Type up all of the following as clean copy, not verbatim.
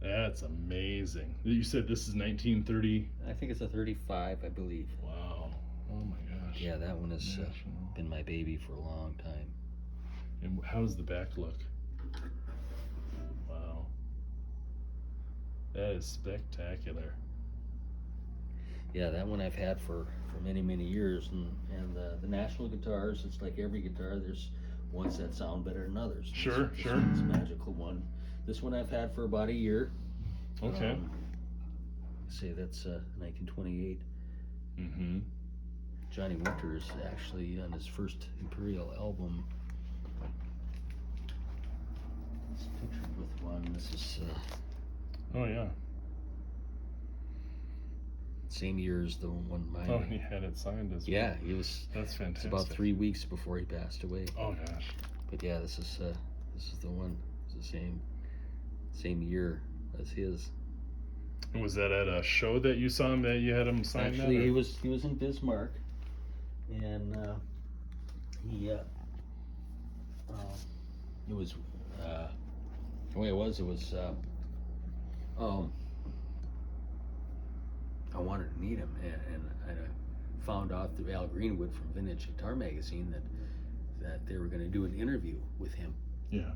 That's amazing. You said this is 1930. I think it's a 35, I believe. Wow. Oh my gosh. Yeah, that one has National. been my baby for a long time. And how does the back look? Wow. That is spectacular. Yeah, that one I've had for many, many years. And the National guitars, it's like every guitar, there's ones that sound better than others. Sure, this sure. One's a magical one. This one I've had for about a year. Okay. Say that's 1928. Mm-hmm. Johnny Winters actually on his first Imperial album. It's pictured with one. This is Oh yeah. same year as the one mine. Oh, he had it signed as well. Yeah, he was. That's fantastic. It's about 3 weeks before he passed away. Oh gosh. But yeah, this is the one. It's the same year as his. And was that at a show that you saw him that you had him sign that? Actually, he was in Bismarck, and he it was the way it was. I wanted to meet him, and I found out through Al Greenwood from Vintage Guitar Magazine that they were going to do an interview with him. Yeah.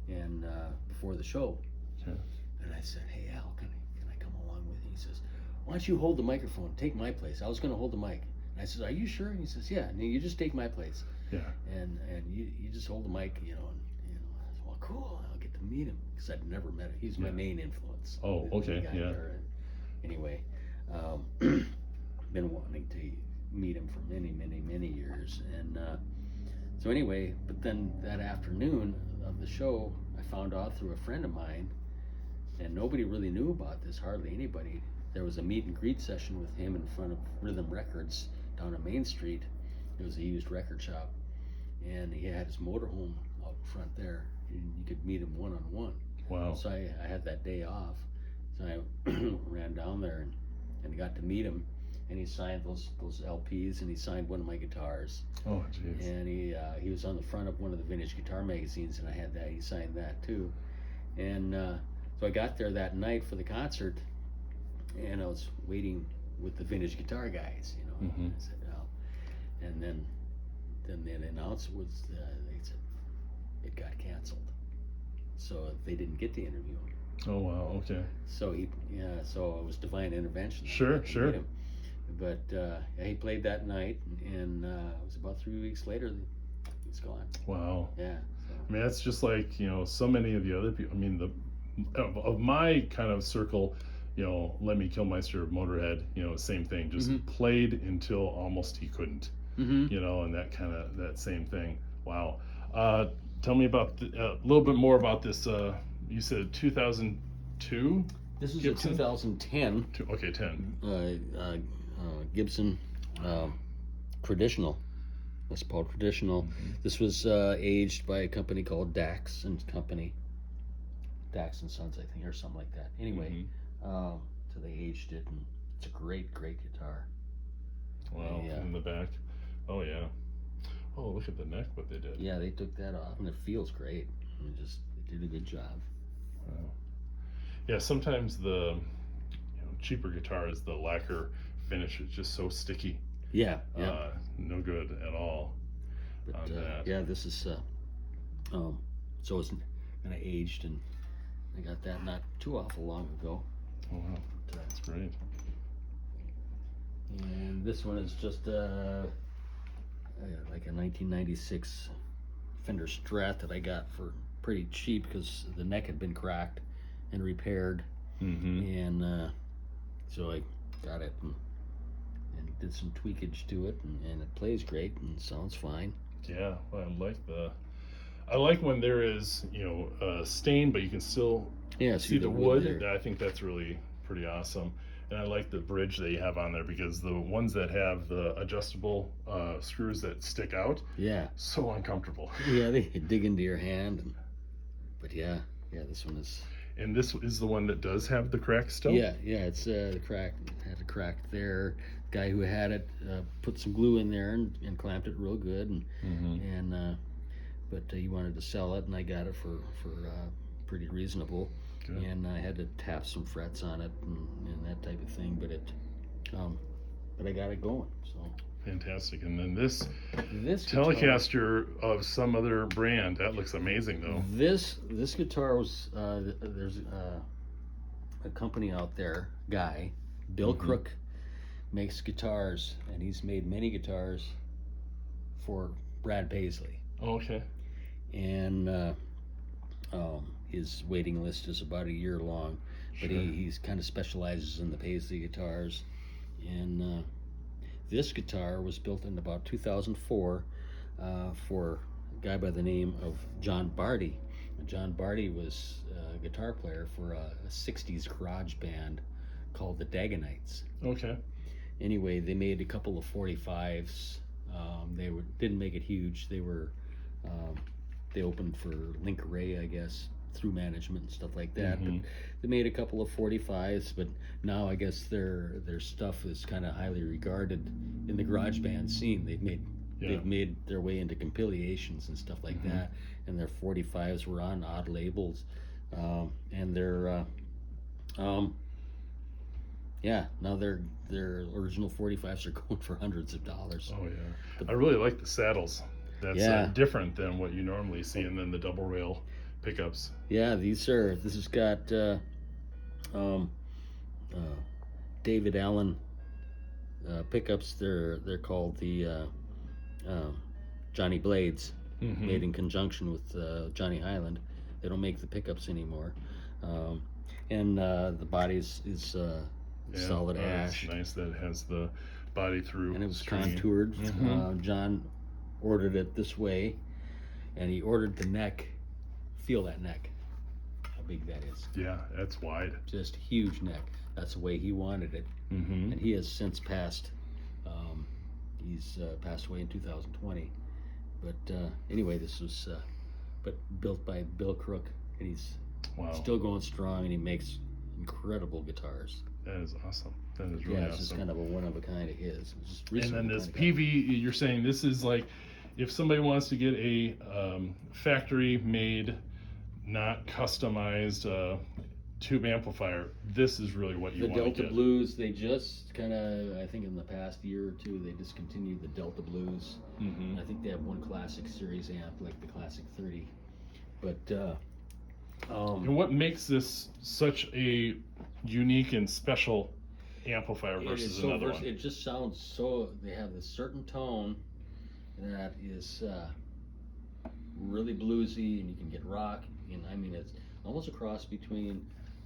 And before the show. Yeah. And I said, "Hey Al, can I come along with you?" He says, "Why don't you hold the microphone? Take my place." I was going to hold the mic. And I said, "Are you sure?" And he says, "Yeah. And you just take my place. Yeah. And you just hold the mic, And I said, "Well, cool. I'll get to meet him," because I'd never met him. He's my main influence. Oh, okay. guy Yeah. there. Anyway, been wanting to meet him for many, many, many years, and so anyway. But then that afternoon of the show, I found out through a friend of mine, and nobody really knew about this, hardly anybody. There was a meet and greet session with him in front of Rhythm Records down on Main Street. It was a used record shop, and he had his motorhome out front there. You could meet him one-on-one. Wow. So I had that day off, so I ran down there and got to meet him, and he signed those LPs, and he signed one of my guitars. Oh, jeez. And he was on the front of one of the Vintage Guitar magazines, and I had that. He signed that too. And so I got there that night for the concert, and I was waiting with the Vintage Guitar guys, Mm-hmm. I said, "Oh," and then the announcement was they said it got canceled, so they didn't get to interview him. Oh wow. Okay. So so it was divine intervention. Sure. But he played that night, and it was about 3 weeks later he's gone. Wow. Yeah. I mean, that's just like, so many of the other people. I mean, of my kind of circle, Lemmy Kilmister of Motorhead, same thing, just played until almost he couldn't, and that same thing. Wow. Tell me about a little bit more about this. You said 2002? This is Gibson? a 2010 Okay, 10. Gibson traditional. Les Paul traditional. This was aged by a company called Dax and Company. Dax and Sons, I think, or something like that. Anyway, so they aged it, and it's a great guitar. Wow, in the back. Oh, yeah. Oh, look at the neck, what they did. Yeah, they took that off, and it feels great. They did a good job. Wow. Yeah, sometimes the cheaper guitars, the lacquer finish is just so sticky. Yeah. No good at all. But on that. yeah, this is so it's kind of aged, and I got that not too awful long ago. Oh wow, that's great. And this one is just like a 1996 Fender Strat that I got for pretty cheap because the neck had been cracked and repaired, and so I got it and did some tweakage to it, and it plays great and sounds fine. Yeah, well, I like when there is a stain, but you can still see the wood. I think that's really pretty awesome. And I like the bridge that you have on there, because the ones that have the adjustable screws that stick out, so uncomfortable. Yeah, they dig into your hand. But yeah, this one is. And this is the one that does have the crack still? Yeah, it's the crack. It had a crack there. Guy who had it put some glue in there and clamped it real good, but he wanted to sell it, and I got it for pretty reasonable. Good. And I had to tap some frets on it and that type of thing, but I got it going. So Fantastic. And then this guitar, Telecaster of some other brand, that looks amazing though. This guitar was there's a company out there, guy, Bill Crook, makes guitars, and he's made many guitars for Brad Paisley. Okay. And his waiting list is about a year long, but Sure. he's kind of specializes in the Paisley guitars. And this guitar was built in about 2004 for a guy by the name of John Barty. John Barty was a guitar player for a 60s garage band called the Daganites. Okay. Anyway, they made a couple of 45s. They didn't make it huge. They opened for Link Ray, I guess, through management and stuff like that. But they made a couple of 45s. But now I guess their stuff is kind of highly regarded in the garage band scene. They've made their way into compilations and stuff like that. And their 45s were on odd labels, and their now their original 45s are going for hundreds of dollars. Oh yeah. But I really like the saddles. That's different than what you normally see, and then the double rail pickups. Yeah, this has got David Allen pickups. They're called the Johnny Blades, made in conjunction with Johnny Highland. They don't make the pickups anymore, and the body is solid ash. It's nice that it has the body through. And it was stringing. contoured. John ordered it this way, and he ordered the neck. Feel that neck, how big that is. Yeah, that's wide. Just huge neck. That's the way he wanted it. And he has since passed. He's passed away in 2020. But anyway, this was built by Bill Crook, and he's still going strong, and he makes incredible guitars. That is awesome. That is really awesome. It's just kind of a one of a kind of his. And then this PV, you're saying this is like, if somebody wants to get a factory made, not customized tube amplifier, this is really what you want to get. The Delta Blues, they just kind of, I think in the past year or two, they discontinued the Delta Blues. I think they have one classic series amp, like the Classic 30. But and what makes this such a unique and special amplifier versus another one? It just sounds so. They have this certain tone that is really bluesy, and you can get rock. And I mean, it's almost a cross between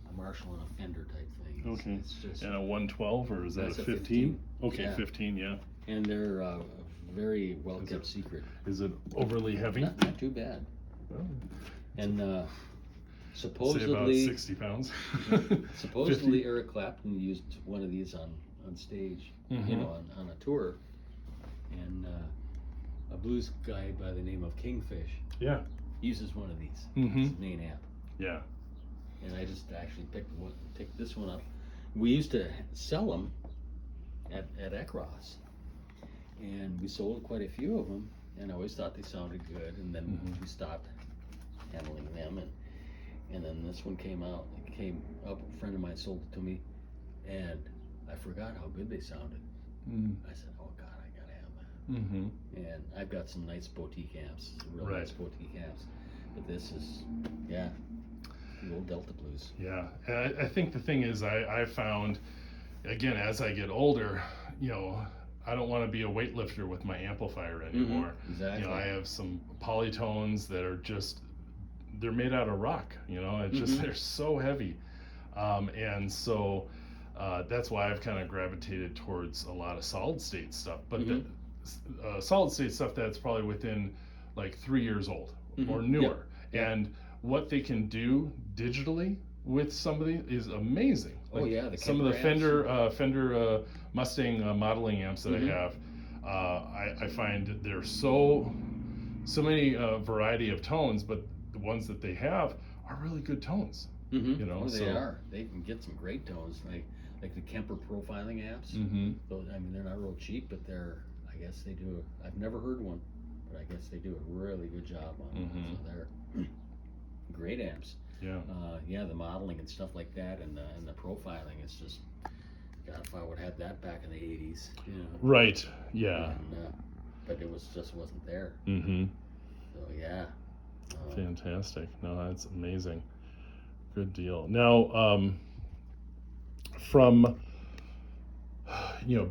a Marshall and a Fender type thing. Okay. It's just, and a 112, or is that a That's a 15? Okay, Yeah. 15, yeah. and they're a very well kept secret. Is it overly heavy? Not too bad. Oh. And Say about supposedly 60 pounds. supposedly 50. Eric Clapton used one of these on stage, you know, on a tour, and a blues guy by the name of Kingfish Yeah. uses one of these. It's his main amp. Yeah. And I just actually picked this one up. We used to sell them at Ekros, and we sold quite a few of them, and I always thought they sounded good, and then we stopped handling them, and then this one came out. It came up, a friend of mine sold it to me, and I forgot how good they sounded. I said, oh God, I gotta have that. And I've got some nice boutique amps, real nice boutique amps, but this is, the old Delta Blues. Yeah, and I think the thing is, I found, again, as I get older, you know, I don't want to be a weightlifter with my amplifier anymore. Exactly. You know, I have some polytones that are just, they're made out of rock, you know, it's just, they're so heavy. And so that's why I've kind of gravitated towards a lot of solid state stuff, but the solid state stuff that's probably within like 3 years old or newer. And what they can do digitally with somebody is amazing. Like some of the Fender Mustang modeling amps that I have, I find there's so many variety of tones, but the ones that they have are really good tones. You know, they are. They can get some great tones, like the Kemper profiling amps. Those, I mean, they're not real cheap, but I guess they do. I've never heard one, but I guess they do a really good job on them. So they're great amps. Yeah. The modeling and stuff like that, and the profiling. It's just, God, if I would have had that back in the 80s, Right. Yeah. But it wasn't there. Mm-hmm. So yeah. Fantastic. No, that's amazing. Good deal. Now, from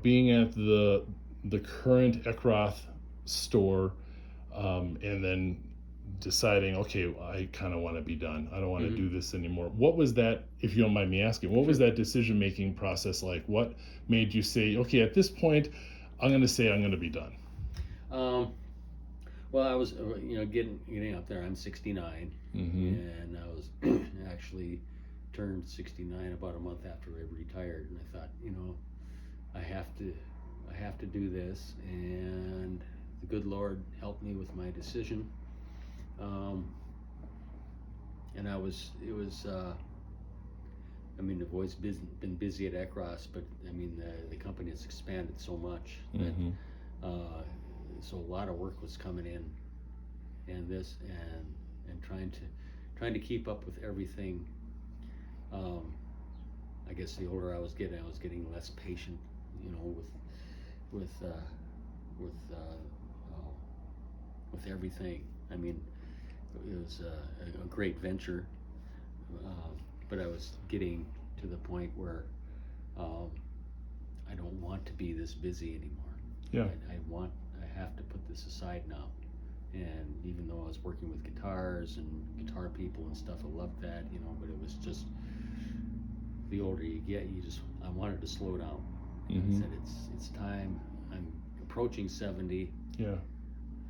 being at the current Eckroth store, and then deciding, okay, I kind of want to be done. I don't want to do this anymore. What was that, if you don't mind me asking, what was that decision-making process like? What made you say, okay, at this point, I'm going to say I'm going to be done? Well, I was, getting up there. I'm 69, and I was actually turned 69 about a month after I retired, and I thought, I have to do this, and the good Lord helped me with my decision. And I've always been busy at Eckroth, but the company has expanded so much that, so a lot of work was coming in, and trying to keep up with everything. I guess the older I was getting less patient, with everything. It was a great venture, but I was getting to the point where I don't want to be this busy anymore. Yeah. I have to put this aside now. And even though I was working with guitars and guitar people and stuff, I loved that, but it was just, the older you get, I wanted to slow down. I said, it's time. I'm approaching 70. Yeah.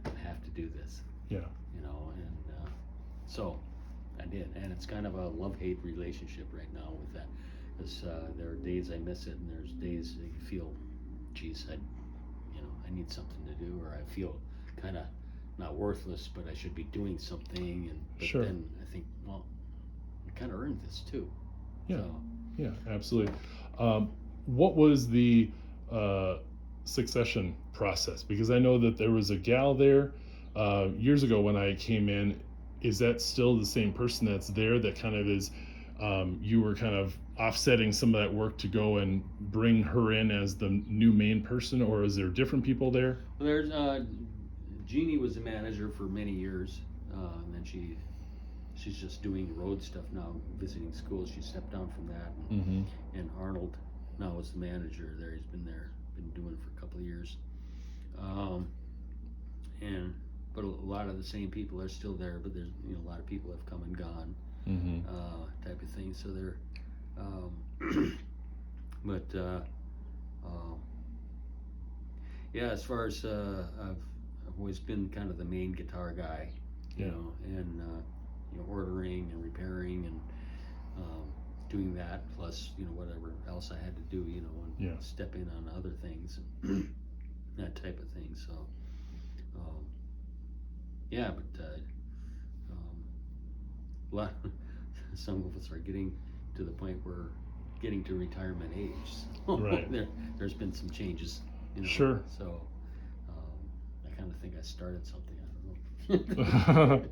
I have to do this. Yeah. So I did, and it's kind of a love-hate relationship right now with that, because there are days I miss it, and there's days that you feel, geez, I need something to do, or I feel kind of not worthless, but I should be doing something, but then I think, well, I kind of earned this too. Yeah. So. Yeah, absolutely. What was the succession process? Because I know that there was a gal there years ago when I came in. Is that still the same person that's there that kind of is, you were kind of offsetting some of that work to go and bring her in as the new main person, or is there different people there? Well, there's Jeannie was the manager for many years, and then she's just doing road stuff now, visiting schools. She stepped down from that, and Arnold now is the manager there. He's been doing it for a couple of years, but a lot of the same people are still there. But there's a lot of people have come and gone, type of thing. So they're, yeah. As far as I've always been kind of the main guitar guy, and ordering and repairing and doing that, plus whatever else I had to do, and step in on other things, that type of thing. So but some of us are getting to the point where getting to retirement age. So right. There's been some changes. Sure. So I kind of think I started something. I don't know.